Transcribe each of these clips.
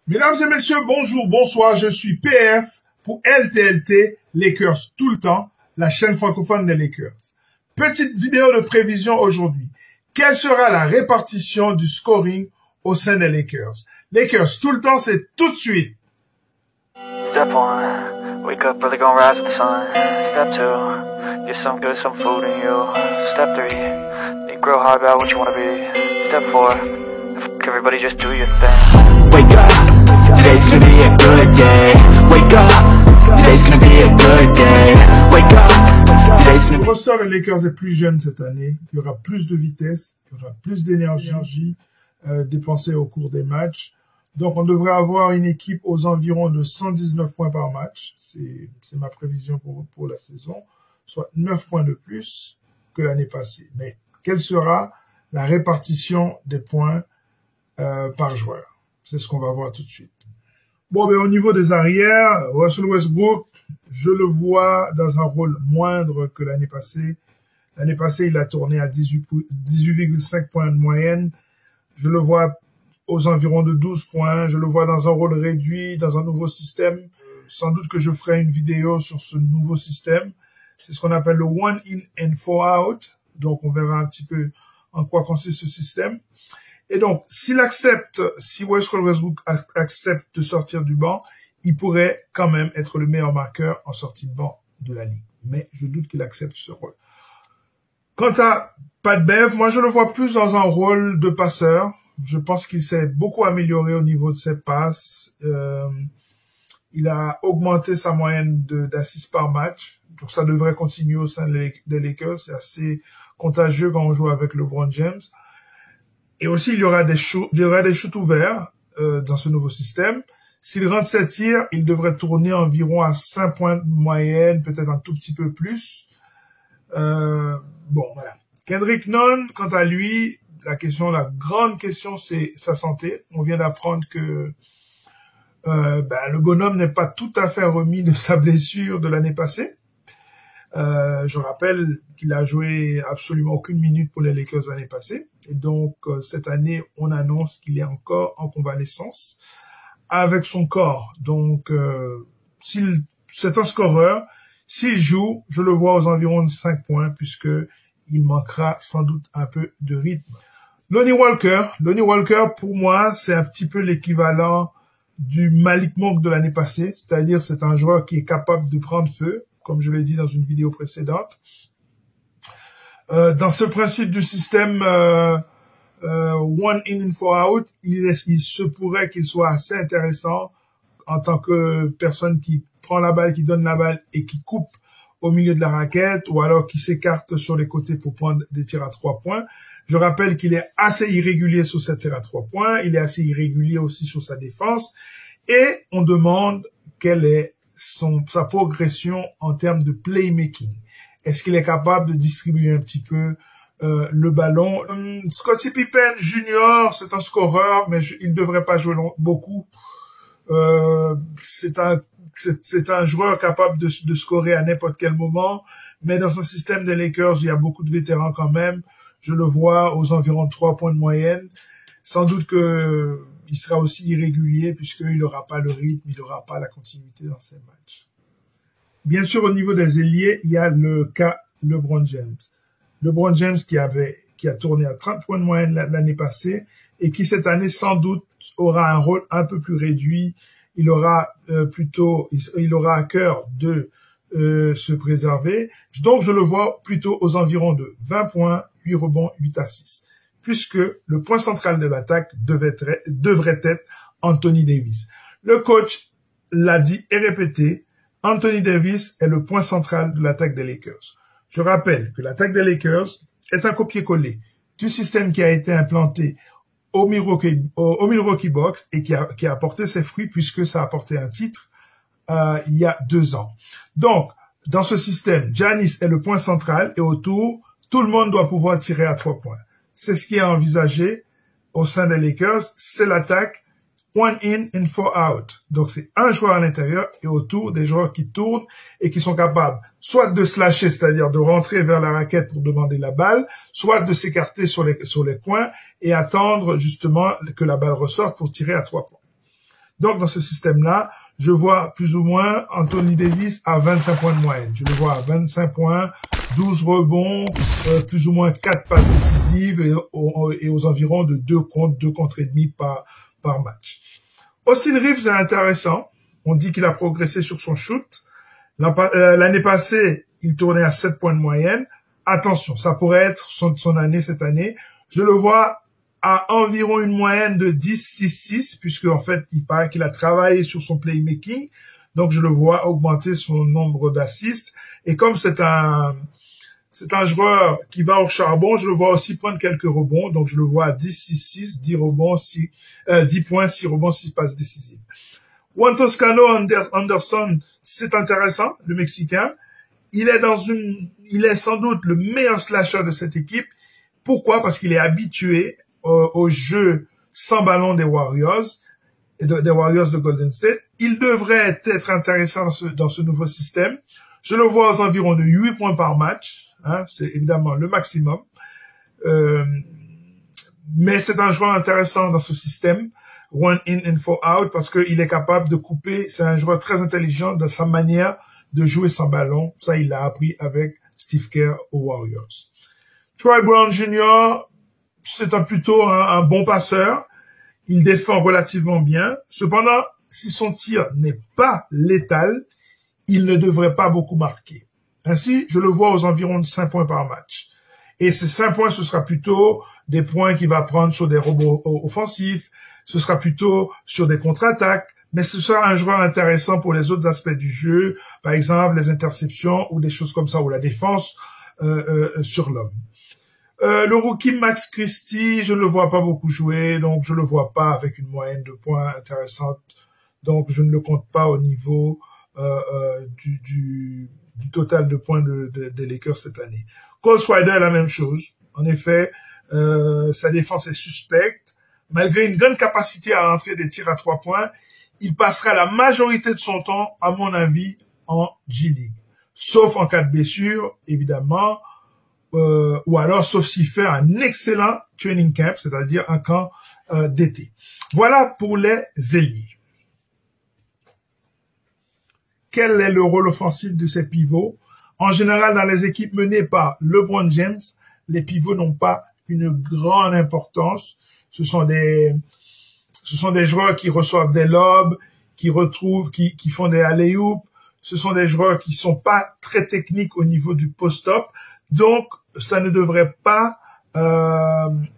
Mesdames et messieurs, bonjour, bonsoir, je suis PF pour LTLT, Lakers tout le temps, la chaîne francophone des Lakers. Petite vidéo de prévision aujourd'hui. Quelle sera la répartition du scoring au sein des Lakers? Lakers tout le temps, c'est tout de suite. Step 1, wake up early, gonna rise with the sun. Step 2, get some good, some food in you. Step 3, think real hard about what you wanna be. Step 4, everybody just do your thing. Wake up, today's gonna be a good day. Wake up, today's gonna be a good day. Wake up, today's gonna be... Le roster des Lakers est plus jeune cette année. Il y aura plus de vitesse, il y aura plus d'énergie dépensée au cours des matchs. Donc, on devrait avoir une équipe aux environs de 119 points par match. C'est ma prévision pour la saison, soit 9 points de plus que l'année passée. Mais quelle sera la répartition des points par joueur? C'est ce qu'on va voir tout de suite. Bon, ben, au niveau des arrières, Russell Westbrook, je le vois dans un rôle moindre que l'année passée. L'année passée, il a tourné à 18,5 points de moyenne. Je le vois aux environs de 12 points. Je le vois dans un rôle réduit, dans un nouveau système. Sans doute que je ferai une vidéo sur ce nouveau système. C'est ce qu'on appelle le one in and four out. Donc, on verra un petit peu en quoi consiste ce système. Et donc, si Russell Westbrook accepte de sortir du banc, il pourrait quand même être le meilleur marqueur en sortie de banc de la ligue. Mais je doute qu'il accepte ce rôle. Quant à Pat Bev, moi je le vois plus dans un rôle de passeur. Je pense qu'il s'est beaucoup amélioré au niveau de ses passes. Il a augmenté sa moyenne d'assists par match. Donc ça devrait continuer au sein des Lakers. C'est assez contagieux quand on joue avec LeBron James. Et aussi, il y aura des shoots ouverts dans ce nouveau système. S'il rentre ses tirs, il devrait tourner environ à 5 points de moyenne, peut-être un tout petit peu plus. Bon, voilà. Kendrick Nunn, quant à lui, la grande question, c'est sa santé. On vient d'apprendre que le bonhomme n'est pas tout à fait remis de sa blessure de l'année passée. Je rappelle qu'il a joué absolument aucune minute pour les Lakers l'année passée. Et donc, cette année, on annonce qu'il est encore en convalescence avec son corps. Donc, c'est un scoreur. S'il joue, je le vois aux environs de 5 points puisque il manquera sans doute un peu de rythme. Lonnie Walker, pour moi, c'est un petit peu l'équivalent du Malik Monk de l'année passée. C'est-à-dire, c'est un joueur qui est capable de prendre feu, comme je l'ai dit dans une vidéo précédente. Dans ce principe du système one in and four out, il se pourrait qu'il soit assez intéressant en tant que personne qui prend la balle, qui donne la balle et qui coupe au milieu de la raquette, ou alors qui s'écarte sur les côtés pour prendre des tirs à 3 points. Je rappelle qu'il est assez irrégulier sur ses tirs à 3 points, il est assez irrégulier aussi sur sa défense, et on demande quelle est sa progression en termes de playmaking. Est-ce qu'il est capable de distribuer un petit peu le ballon? Scottie Pippen Jr., c'est un scoreur, mais il ne devrait pas jouer beaucoup. C'est un joueur capable de scorer à n'importe quel moment, mais dans un système des Lakers, il y a beaucoup de vétérans quand même. Je le vois aux environs de 3 points de moyenne. Sans doute que il sera aussi irrégulier puisqu'il n'aura pas le rythme, il n'aura pas la continuité dans ses matchs. Bien sûr, au niveau des ailiers, il y a le cas LeBron James. LeBron James qui a tourné à 30 points de moyenne l'année passée et qui cette année sans doute aura un rôle un peu plus réduit. Il aura à cœur de se préserver. Donc, je le vois plutôt aux environs de 20 points, 8 rebonds, 8 assists. Puisque le point central de l'attaque devrait être Anthony Davis. Le coach l'a dit et répété, Anthony Davis est le point central de l'attaque des Lakers. Je rappelle que l'attaque des Lakers est un copier-coller du système qui a été implanté au Milwaukee Bucks et qui a apporté ses fruits puisque ça a apporté un titre il y a 2 ans. Donc, dans ce système, Giannis est le point central et autour, tout le monde doit pouvoir tirer à 3 points. C'est ce qui est envisagé au sein des Lakers, c'est l'attaque one in and four out. Donc, c'est un joueur à l'intérieur et autour des joueurs qui tournent et qui sont capables soit de slasher, c'est-à-dire de rentrer vers la raquette pour demander la balle, soit de s'écarter sur les coins et attendre justement que la balle ressorte pour tirer à 3 points. Donc, dans ce système-là, je vois plus ou moins Anthony Davis à 25 points de moyenne. Je le vois à 25 points, 12 rebonds, plus ou moins 4 passes décisives et aux environs de 2 contre et demi par match. Austin Reeves est intéressant. On dit qu'il a progressé sur son shoot. L'année passée, il tournait à 7 points de moyenne. Attention, ça pourrait être son année cette année. Je le vois à environ une moyenne de 10-6-6, puisque en fait, il paraît qu'il a travaillé sur son playmaking. Donc, je le vois augmenter son nombre d'assists. Et comme c'est un joueur qui va au charbon, je le vois aussi prendre quelques rebonds. Donc, je le vois à 10-6-6, 10 rebonds, 10 points, 6 rebonds, 6 passes décisives. Juan Toscano Anderson, c'est intéressant, le Mexicain. Il est sans doute le meilleur slasher de cette équipe. Pourquoi? Parce qu'il est habitué au jeu sans ballon des Warriors de Golden State. Il devrait être intéressant dans ce nouveau système. Je le vois aux environs de 8 points par match. Hein, c'est évidemment le maximum. Mais c'est un joueur intéressant dans ce système. One in and four out, parce qu'il est capable de couper. C'est un joueur très intelligent dans sa manière de jouer sans ballon. Ça, il l'a appris avec Steve Kerr aux Warriors. Troy Brown Jr., c'est plutôt un bon passeur. Il défend relativement bien. Cependant, si son tir n'est pas létal, il ne devrait pas beaucoup marquer. Ainsi, je le vois aux environs de 5 points par match. Et ces 5 points, ce sera plutôt des points qu'il va prendre sur des rebonds offensifs, ce sera plutôt sur des contre-attaques, mais ce sera un joueur intéressant pour les autres aspects du jeu, par exemple les interceptions ou des choses comme ça, ou la défense sur l'homme. Le rookie Max Christie, je ne le vois pas beaucoup jouer, donc je le vois pas avec une moyenne de points intéressante, donc je ne le compte pas au niveau du total de points des Lakers cette année. Cole Swider, la même chose. En effet, sa défense est suspecte. Malgré une grande capacité à rentrer des tirs à 3 points, il passera la majorité de son temps, à mon avis, en G-League. Sauf en cas de blessure, évidemment, ou alors sauf s'il fait un excellent training camp, c'est-à-dire un camp d'été. Voilà pour les ailiers. Quel est le rôle offensif de ces pivots? En général, dans les équipes menées par LeBron James, les pivots n'ont pas une grande importance. Ce sont des joueurs qui reçoivent des lobes, qui font des alley-oops. Ce sont des joueurs qui sont pas très techniques au niveau du post-up. Donc, ça ne devrait pas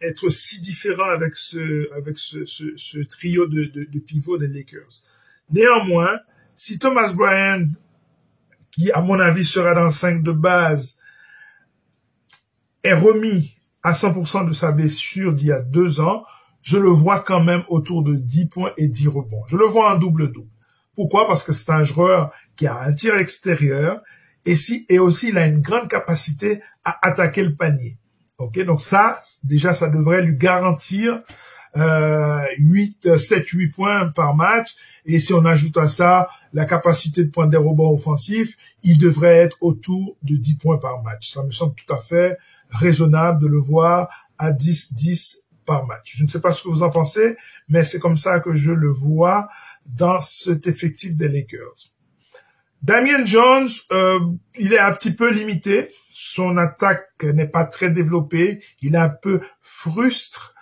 être si différent avec ce trio de pivots des Lakers. Néanmoins, si Thomas Bryant, qui à mon avis sera dans le 5 de base, est remis à 100% de sa blessure d'il y a 2 ans, je le vois quand même autour de 10 points et 10 rebonds. Je le vois en double-double. Pourquoi? Parce que c'est un joueur qui a un tir extérieur et aussi il a une grande capacité à attaquer le panier. Ok, donc ça, déjà, ça devrait lui garantir 7-8 points par match. Et si on ajoute à ça la capacité de prendre des rebonds offensifs, il devrait être autour de 10 points par match. Ça me semble tout à fait raisonnable de le voir à 10-10 par match. Je ne sais pas ce que vous en pensez, mais c'est comme ça que je le vois dans cet effectif des Lakers. Damian Jones, il est un petit peu limité. Son attaque n'est pas très développée. Il est un peu frustre.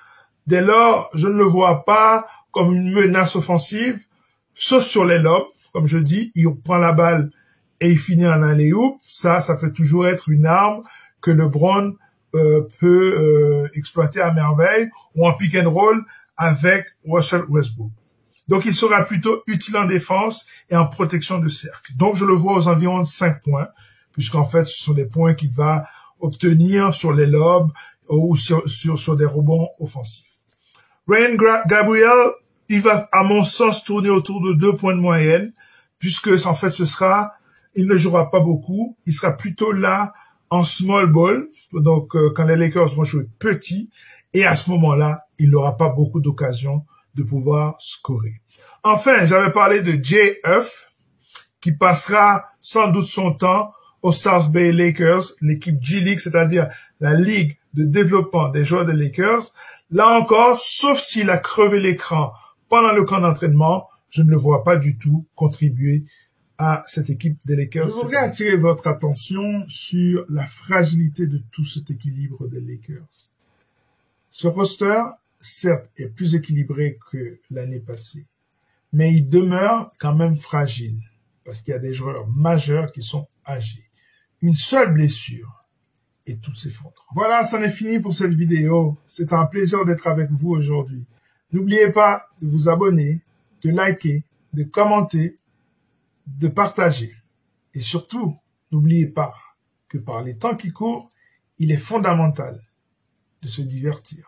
Dès lors, je ne le vois pas comme une menace offensive, sauf sur les lobes. Comme je dis, il prend la balle et il finit en alley-oop. Ça peut toujours être une arme que LeBron peut exploiter à merveille, ou en pick and roll avec Russell Westbrook. Donc, il sera plutôt utile en défense et en protection de cercle. Donc, je le vois aux environs de 5 points, puisqu'en fait, ce sont des points qu'il va obtenir sur les lobes ou sur des rebonds offensifs. Ryan Gabriel, il va, à mon sens, tourner autour de 2 points de moyenne, puisque, en fait, il ne jouera pas beaucoup. Il sera plutôt là en small ball. Donc, quand les Lakers vont jouer petit, et à ce moment-là, il n'aura pas beaucoup d'occasions de pouvoir scorer. Enfin, j'avais parlé de JF, qui passera sans doute son temps au South Bay Lakers, l'équipe G-League, c'est-à-dire la ligue de développement des joueurs des Lakers. Là encore, sauf s'il a crevé l'écran pendant le camp d'entraînement, je ne le vois pas du tout contribuer à cette équipe des Lakers. Je voudrais attirer votre attention sur la fragilité de tout cet équilibre des Lakers. Ce roster, certes, est plus équilibré que l'année passée, mais il demeure quand même fragile parce qu'il y a des joueurs majeurs qui sont âgés. Une seule blessure et tout s'effondre. Voilà, c'en est fini pour cette vidéo. C'est un plaisir d'être avec vous aujourd'hui. N'oubliez pas de vous abonner, de liker, de commenter, de partager. Et surtout, n'oubliez pas que par les temps qui courent, il est fondamental de se divertir.